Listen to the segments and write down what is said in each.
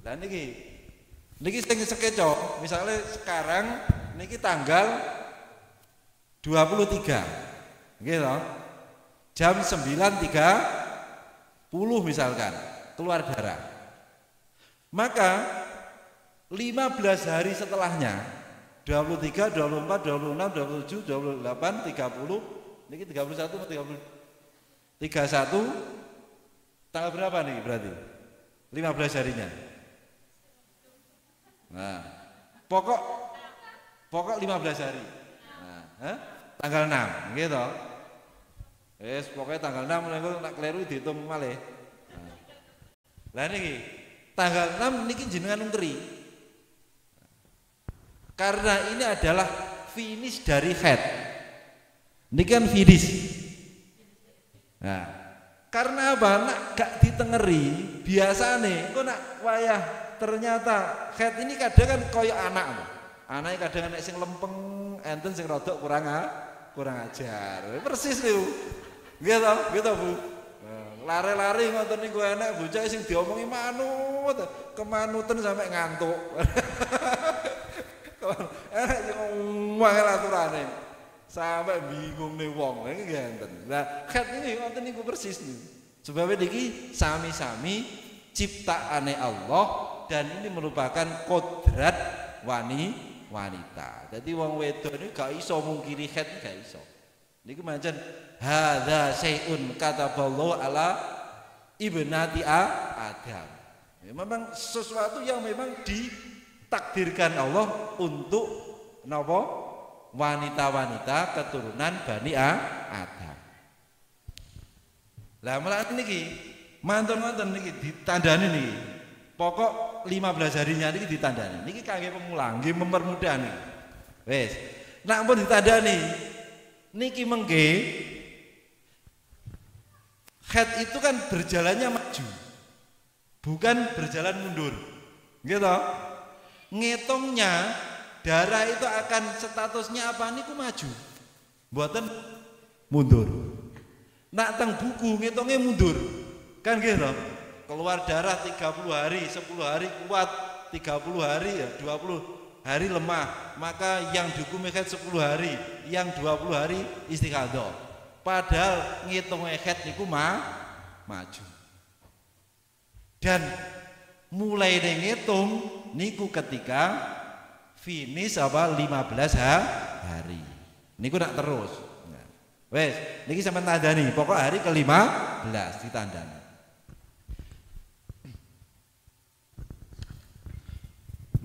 Lah niki sing sekeco, misalnya sekarang niki tanggal 23. Nggih toh? Jam 9.30 misalkan keluar darah. Maka 15 hari setelahnya 23, 24, 26, 27, 28, 30 niki 31 atau 30 31 tanggal berapa nih berarti? 15 harinya. Nah, pokok 15 hari. Nah, tanggal 6 gitu. Pokoknya tanggal 6 niku nak kleru dihitung malih. Lah niki tanggal 6 niki jenengan ngeri. Karena ini adalah finish dari head. Niki kan finish. Nah, karena apa? Nak gak ditengeri, biasane kok nak wayah ternyata head ini kadang kan koyo anak. Anaknya kadang nek sing lempeng, enten sing rodok kurang ajar. Persis niku. Gitu Bu. Lari-lari ngoten niku enek bocah sing diomongi manut, kemanutan sampai ngantuk. Enek sing ngomong aturane. Sampai bingung nih wong, ini ganteng. Nah, khat ini ngoten niku persis nih. Sebab niki sami-sami ciptaane Allah dan ini merupakan kodrat wanita. Jadi wong wedok ini gak iso mungkiri khat, gak iso. Niku mancen hadza syai'un kataballahu ala ibnati Adam. Ya, memang sesuatu yang memang ditakdirkan Allah untuk napa? Wanita-wanita keturunan Bani Adam. Lah mulane niki mantun-mantun niki ditandani niki. Pokok 15 harinya niki ditandani. Niki kangge pemula, nggih mempermudah niki. Wis. Nek ampun ditandani niki mengke head itu kan berjalannya maju. Bukan berjalan mundur. Gitu. Ngitungnya darah itu akan statusnya apa niku maju. Mboten mundur. Nak teng buku ngitungnya mundur. Kan gitu. Keluar darah 30 hari, 10 hari kuat, 30 hari ya 20 hari lemah. Maka yang dihukumi haid 10 hari, yang 20 hari istighadah. Padahal ngitungnya haid niku maju. Dan mulai ngitung niku ketika finish apa 15 hari. Niku nak terus. Nah, wes, niki sampean tandani, pokok hari ke-15 ditandani.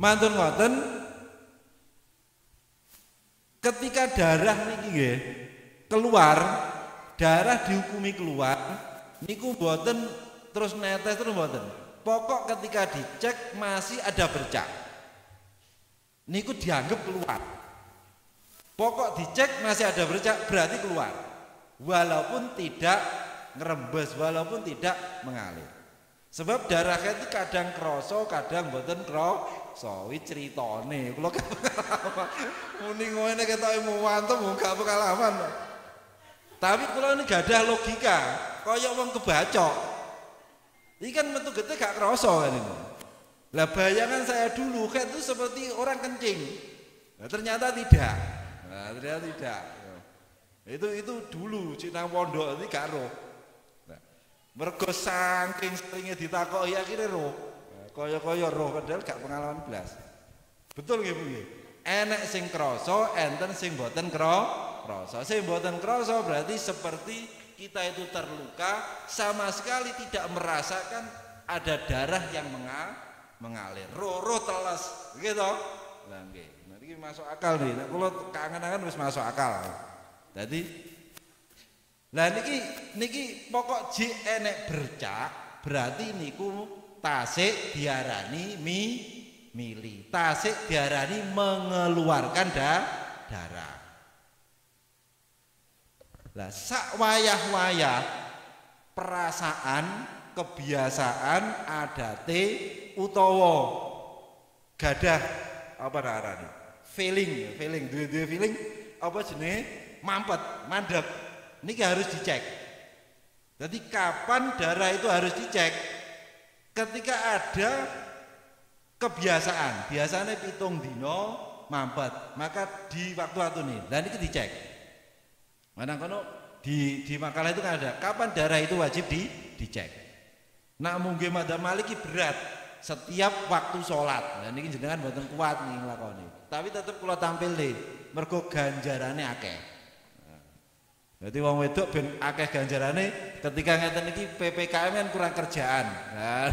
Mantun ngoten ketika darah niki nggih keluar, darah dihukumi keluar, niku mboten terus netes terus mboten. Pokok ketika dicek masih ada bercak. Niku dianggap keluar. Pokok dicek masih ada bercak berarti keluar. Walaupun tidak ngerembes, walaupun tidak mengalir. Sebab darah itu kadang kroso, kadang mboten kroso. Wi critane kula muni ngene ketoke muwantem gak pengalaman. Tapi kula ini gadah logika, kaya wong kebacok. Iki kan metu gete gak kroso kan ini. Lah bayangan saya dulu kan itu seperti orang kencing. Nah, ternyata tidak. Nah, ternyata tidak. Itu dulu cina pondok iki gak roh. Nah, mergo saking seringe ditakoki akhire roh. Nah, kaya-kaya roh padahal gak pengalaman blas. Betul nggih Bu nggih? Enek sing krasa, enten sing mboten krasa. Sing mboten krasa berarti seperti kita itu terluka sama sekali tidak merasakan ada darah yang mengalir, roh teles, gitu. Lah nggih, niki masuk akal nih. Nek kula kangen-kangen wis masuk akal. Dadi lah niki pokok jek enek bercak, berarti niku tasik diarani mili. Tasik diarani mengeluarkan darah. Lah sak wayah-wayah perasaan, kebiasaan, adate utawa gadah apa arane feeling duwe feeling apa jenenge mandek niki harus dicek. Jadi kapan darah itu harus dicek? Ketika ada kebiasaan, biasanya pitung dino mampet, maka di waktu-waktu ini, dan ini dicek. Mana kono di makalah itu kan ada kapan darah itu wajib dicek. Nak mungkin madzhab Maliki berat setiap waktu sholat. Dan ini jenengan mboten kuat nih nglakoni. Tapi tetap kula tampil nih, mergo ganjarane akeh. Jadi wong wedok ben akeh ganjarane ketika ngeten iki PPKM kan kurang kerjaan. Nah,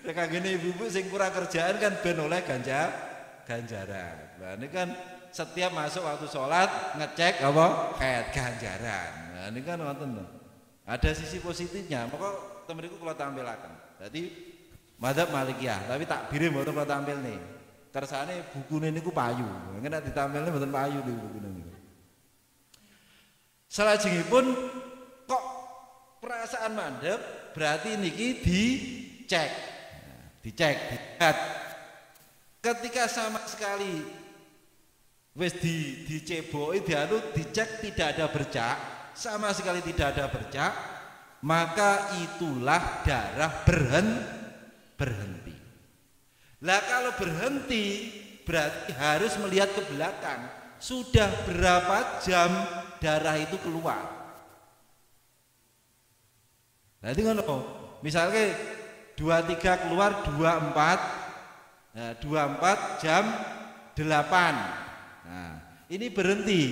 kagene ibu-ibu sing kurang kerjaan kan ben oleh ganjaran. Nah, ini kan setiap masuk waktu sholat ngecek apa? Ganjaran. Nah, ini kan wonten. Ada sisi positifnya. Maka temen iku kula tampilaken. Jadi madzhab Malikiyah, tapi takbire mboten kula tampil nih. Kersane bukune niku payu. Nek ditampilne mboten payu niku bukune niku. Salajengipun kok perasaan mandhep berarti niki dicek. Dilihat. Ketika sama sekali wis diceboki dicek tidak ada bercak, sama sekali tidak ada bercak, maka itulah darah berhenti. Lah kalau berhenti berarti harus melihat ke belakang. Sudah berapa jam darah itu keluar? Nanti ngono. Misalnya 23 keluar 24, nah, 24 jam 8. Nah, ini berhenti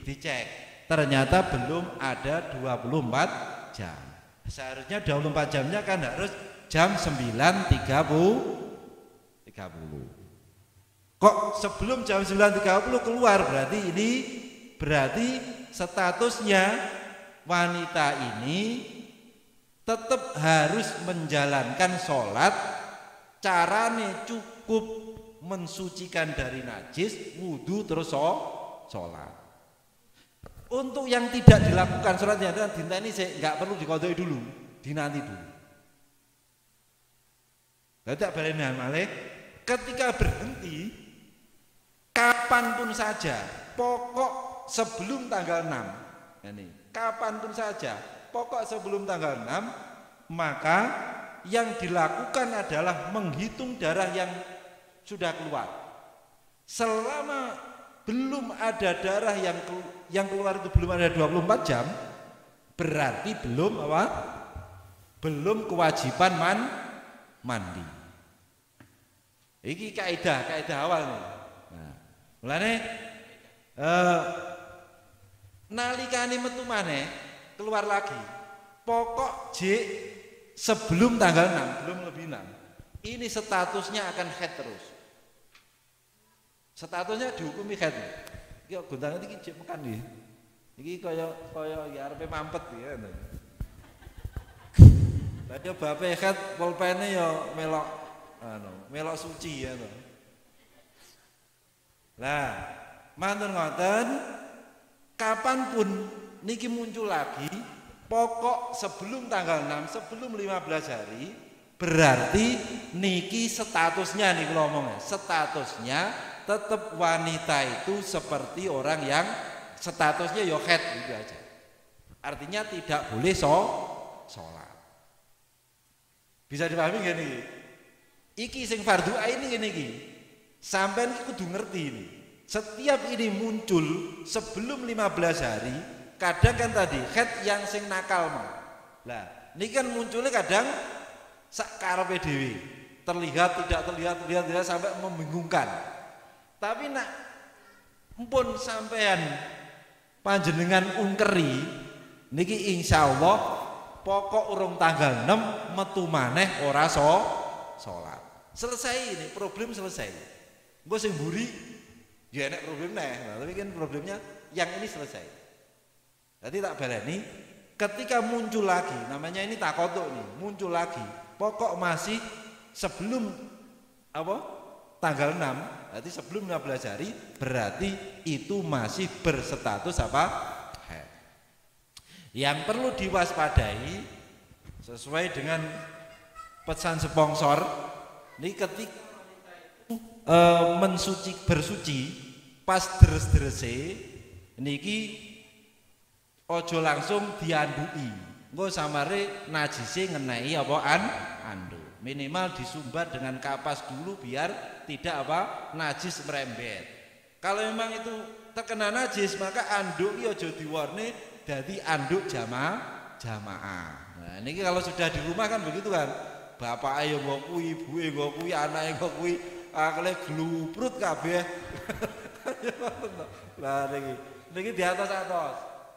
dicek. Ternyata belum ada 24 jam. Seharusnya 24 jamnya kan harus jam 9.30. Kok sebelum jam 9.30 keluar, berarti statusnya wanita ini tetap harus menjalankan sholat. Carane cukup mensucikan dari najis, wudu terus sholat. Untuk yang tidak dilakukan sholatnya dinta ini saya nggak perlu dikodoi dulu, dinanti dulu. Tidak baleni malih. Ketika berhenti, kapanpun saja, pokok sebelum tanggal 6, ini, kapanpun saja, pokok sebelum tanggal 6, maka yang dilakukan adalah menghitung darah yang sudah keluar. Selama belum ada darah yang keluar itu belum ada 24 jam, berarti belum apa? Belum kewajiban mandi. Iki kaidah awal nih. Nah, mulane nalikane metu maneh keluar lagi. Pokok J sebelum tanggal 6, belum lebih 6. Ini statusnya akan haid terus. Statusnya dihukumi haid. Iki gontangan iki jek mekan iki. Iki kaya ya arepe mampet ya. Lah yo bape haid pulpene yo melok suci ya to. Lah, mantun ngoten, kapanpun niki muncul lagi, pokok sebelum tanggal 6, sebelum 15 hari, berarti niki statusnya nih kalau ngomongnya, statusnya tetap wanita itu seperti orang yang statusnya yo haid gitu aja. Artinya tidak boleh sholat. Bisa dipahami gak nih? Iki sing fardu ain ini iki. Sampeyan kudu ngerti ini. Setiap ini muncul sebelum 15 hari, kadang kan tadi haid yang sing nakal mah. Lah, ini kan munculnya kadang sak karepe dhewe. Terlihat tidak terlihat sampai membingungkan. Tapi nak mpun sampean panjenengan ungkeri niki insyaallah pokok urung tanggal 6 metu maneh ora sholat. Selesai ini, problem selesai. Gue sing mburi ya enak problem nah, tapi kan problemnya yang ini selesai. Jadi tak baleni, ketika muncul lagi, namanya ini takotuk nih, muncul lagi, pokok masih sebelum apa? Tanggal 6, berarti sebelum 15 hari, berarti itu masih berstatus apa? Haid. Yang perlu diwaspadai sesuai dengan pesan sponsor, ini ketika bersuci pas deres-derese niki ojo langsung diandui. Engko samare najise ngenai apa andu. minimal disumbat dengan kapas dulu biar tidak najis merembet. Kalau memang itu terkena najis maka anduk ya aja diwarni dadi anduk jamaah. Nah ini kalau sudah di rumah kan begitu kan, bapak ayo nggo kuwi, ibuke nggo kuwi, anake nggo kuwi, akale glubrut kabeh. Lah niki di atas.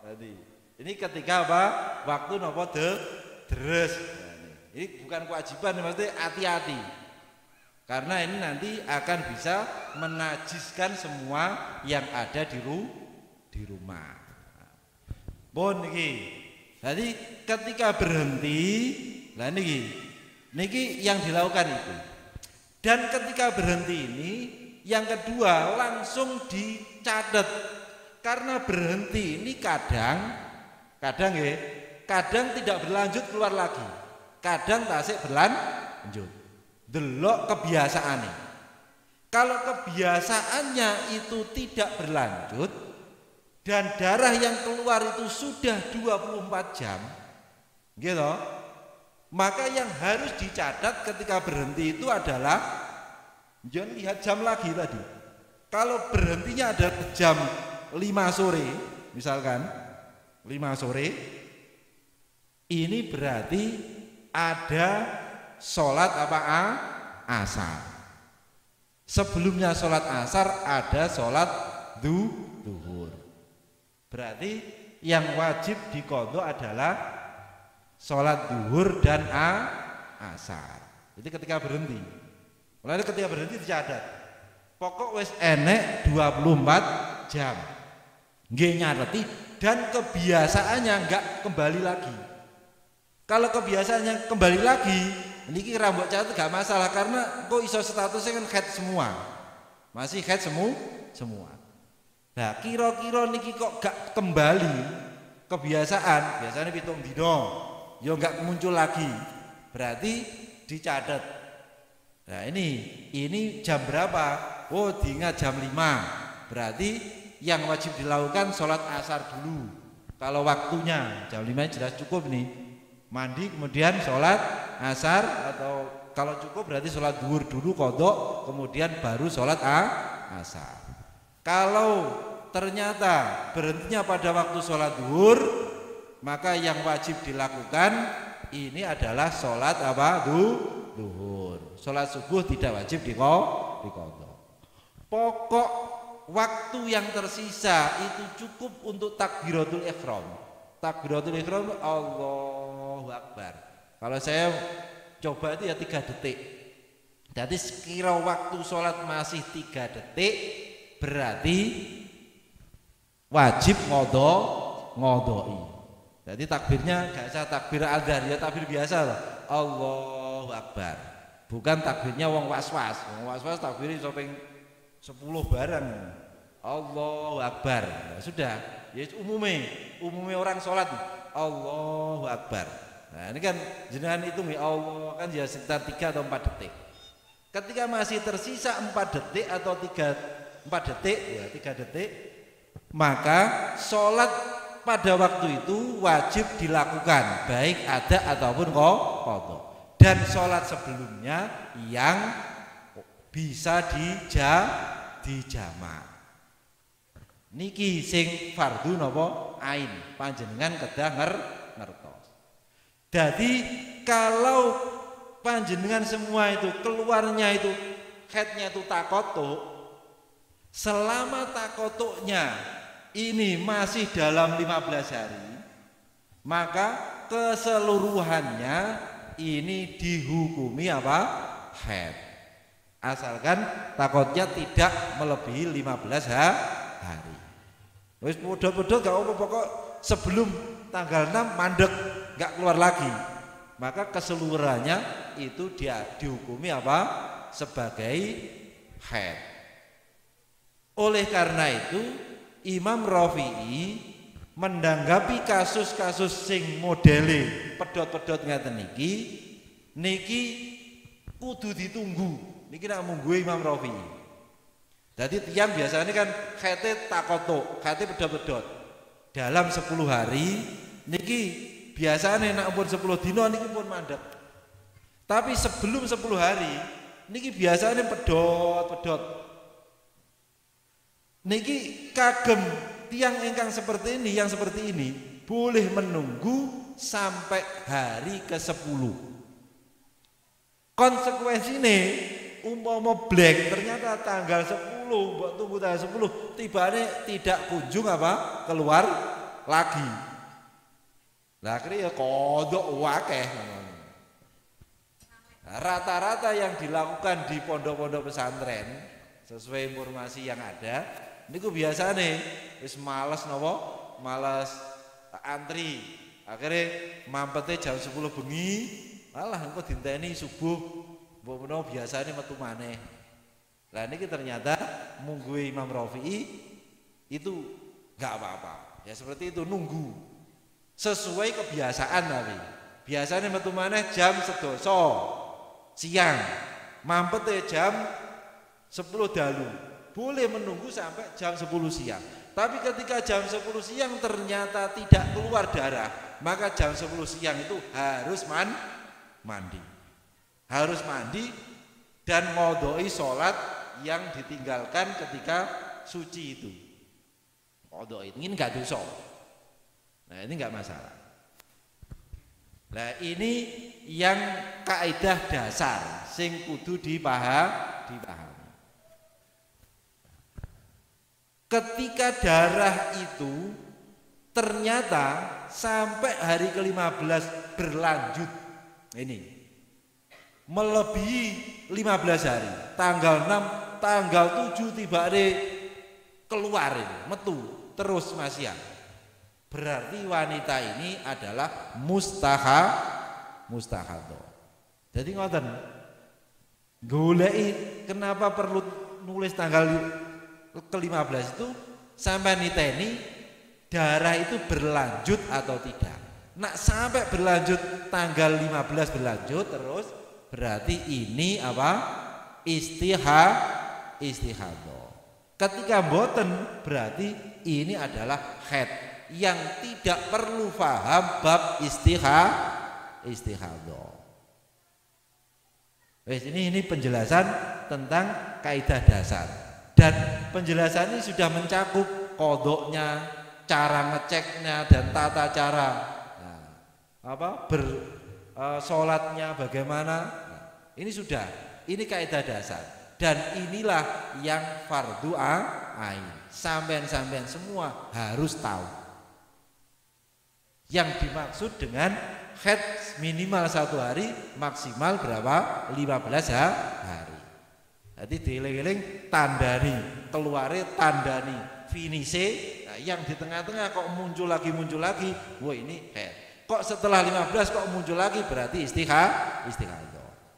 Tadi ini ketika waktu nopo deres. Ini bukan kewajiban, maksudnya hati-hati. Karena ini nanti akan bisa menajiskan semua yang ada di rumah. Bon niki. Jadi ketika berhenti, lah niki yang dilakukan itu. Dan ketika berhenti ini, yang kedua langsung dicatat. Karena berhenti ini kadang tidak berlanjut keluar lagi. Kadang tasik berlanjut. Delok kebiasaannya. Kalau kebiasaannya itu tidak berlanjut dan darah yang keluar itu sudah 24 jam, gitu, maka yang harus dicatat ketika berhenti itu adalah jangan lihat jam lagi tadi. Kalau berhentinya ada jam 5 sore, misalkan 5 sore, ini berarti ada sholat asar. Sebelumnya sholat asar ada sholat duhur. Berarti yang wajib diqadha adalah sholat duhur dan asar. Jadi ketika berhenti. Mulai ketika berhenti dicatat. Pokok wis enek 24 jam. Nggih nyareti dan kebiasaannya enggak kembali lagi. Kalau kebiasaannya kembali lagi, niki rambut catat gak masalah karena kok iso statusnya kan haid semua. Masih haid semua. Nah, kira-kira niki kok gak kembali kebiasaan, biasanya pitung dino, yo gak muncul lagi. Berarti dicatat. Nah, ini jam berapa? Oh, diingat jam 5. Berarti yang wajib dilakukan sholat asar dulu. Kalau waktunya jam 5 jelas cukup nih. Mandi kemudian sholat asar, atau kalau cukup berarti sholat duhur dulu qadha, kemudian baru sholat asar. Kalau ternyata berhentinya pada waktu sholat duhur, maka yang wajib dilakukan ini adalah sholat duhur. Sholat subuh tidak wajib diqadha. Pokok waktu yang tersisa itu cukup untuk takbiratul ihram. Takbiratul ihram Allahu Akbar. Kalau saya coba itu ya 3 detik. Jadi sekira waktu sholat masih 3 detik, berarti wajib ngodoi. Jadi takbirnya gak usah takbir adzan, ya takbir biasa loh. Allahu Akbar. Bukan takbirnya wong was-was. Wong was-was takbiri sampai 10 barang. Allahu Akbar. Nah, sudah. Ya umumnya orang sholat Allahu Akbar. Nah ini kan jenengan hitung ya Allah kan ya sekitar 3 atau 4 detik. Ketika masih tersisa 4 detik atau 4 detik ya 3 detik, maka sholat pada waktu itu wajib dilakukan baik ada ataupun qadha. Dan sholat sebelumnya yang bisa dijamak. Niki sing fardu napa ain panjenengan kedah ngertos. Jadi kalau panjenengan semua itu keluarnya itu haidnya itu takotuk, selama takotuknya ini masih dalam 15 hari, maka keseluruhannya ini dihukumi haid. Asalkan takotnya tidak melebihi 15 hari. Wis podo-podo gak apa pokok sebelum tanggal 6 mandek gak keluar lagi. Maka keseluruhannya itu dia dihukumi sebagai haid. Oleh karena itu Imam Rafi'i menanggapi kasus-kasus sing modele pedot-pedot ngeten niki kudu ditunggu. Niki nak mungguhe Imam Rafi'i. Jadi tiang biasanya kan haite takotuk, haite pedot-pedot. Dalam 10 hari niki biasanya nak pun 10 dino niki pun mandek. Tapi sebelum 10 hari niki biasanya pedot. Niki kagem tiang ingkang seperti ini, yang seperti ini boleh menunggu sampai hari ke-10. Konsekuensinya umpama blank ternyata tanggal 10, mbok tunggu tanggal 10 tibane tidak kunjung keluar lagi. Lah akhirnya ya kodok wakeh. Rata-rata yang dilakukan di pondok-pondok pesantren sesuai informasi yang ada niku biasane wis males napa? Males antri. Akhirnya mampete jam 10 bengi, malah engko dinteni subuh mbok menawa biasane metu maneh. Lah niki ternyata mungguhe Imam Rafi'i itu enggak apa-apa. Ya seperti itu, nunggu. Sesuai kebiasaan tapi. Biasanya metu maneh jam 11 siang. Mampete jam 10 dalu. Boleh menunggu sampai jam 10 siang. Tapi ketika jam 10 siang ternyata tidak keluar darah, maka jam 10 siang itu harus mandi. Harus mandi dan ngodoi sholat yang ditinggalkan ketika suci itu. Ngodoi ini enggak dosa. Nah ini enggak masalah. Nah ini yang kaidah dasar sing kudu dipahami. Ketika darah itu ternyata sampai hari ke-15 berlanjut, ini melebihi 15 hari, tanggal 6, tanggal 7 tiba keluar ini, metu terus masih. Berarti wanita ini adalah mustahadah. Jadi ngoten, goleki kenapa perlu nulis tanggal ke-15 itu sampai niteni darah itu berlanjut atau tidak. Nak sampai berlanjut tanggal 15 berlanjut terus berarti ini istihadah. Ketika mboten berarti ini adalah haid yang tidak perlu paham bab istihadah. Ini penjelasan tentang kaidah dasar. Dan penjelasan ini sudah mencakup kodoknya, cara ngeceknya dan tata cara sholatnya bagaimana. Ini sudah, ini kaidah dasar dan inilah yang fardu ain. Sampean semua harus tahu. Yang dimaksud dengan haid minimal 1 hari, maksimal berapa? 15 hari. Jadi dieling-eling tandani, keluare tandani, finise. Nah, yang di tengah-tengah kok muncul lagi, wah ini haid. Kok setelah 15 kok muncul lagi berarti istihadah.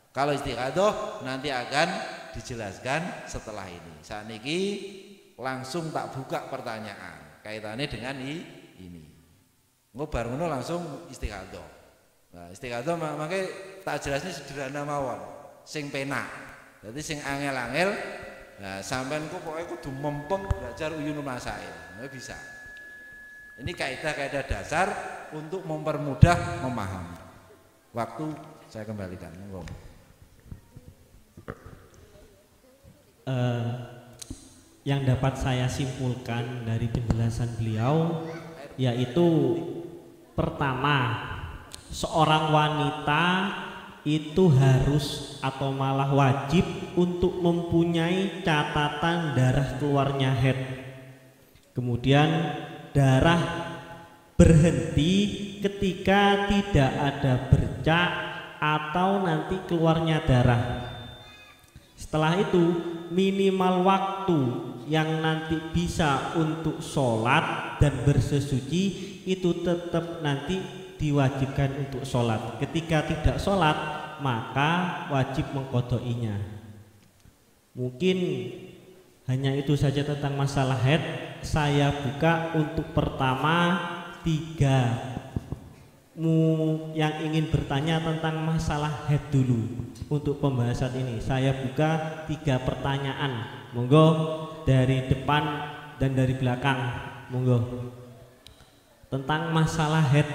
Kalau istihadah nanti akan dijelaskan setelah ini. Saat ini langsung tak buka pertanyaan kaitannya dengan ini. Ngobar ngono langsung istihadah. Nah, istihadah makanya tak jelasnya sederhana mawon, sing penak. Jadi sing angel-angel, nah sampean kok pokoknya kudu mempeng belajar uyun masail, nggak bisa. Ini kaidah-kaidah dasar untuk mempermudah memahami. Waktu saya kembalikan. Yang dapat saya simpulkan dari penjelasan beliau, yaitu pertama, seorang wanita itu harus atau malah wajib untuk mempunyai catatan darah keluarnya haid. Kemudian darah berhenti ketika tidak ada bercak atau nanti keluarnya darah. Setelah itu minimal waktu yang nanti bisa untuk sholat dan bersesuci itu tetap nanti diwajibkan untuk sholat. Ketika tidak sholat maka wajib mengqodhoinya. Mungkin hanya itu saja tentang masalah haid. Saya buka untuk pertama 3 yang ingin bertanya tentang masalah haid dulu. Untuk pembahasan ini saya buka 3 pertanyaan. Monggo dari depan dan dari belakang. Monggo. Tentang masalah haid.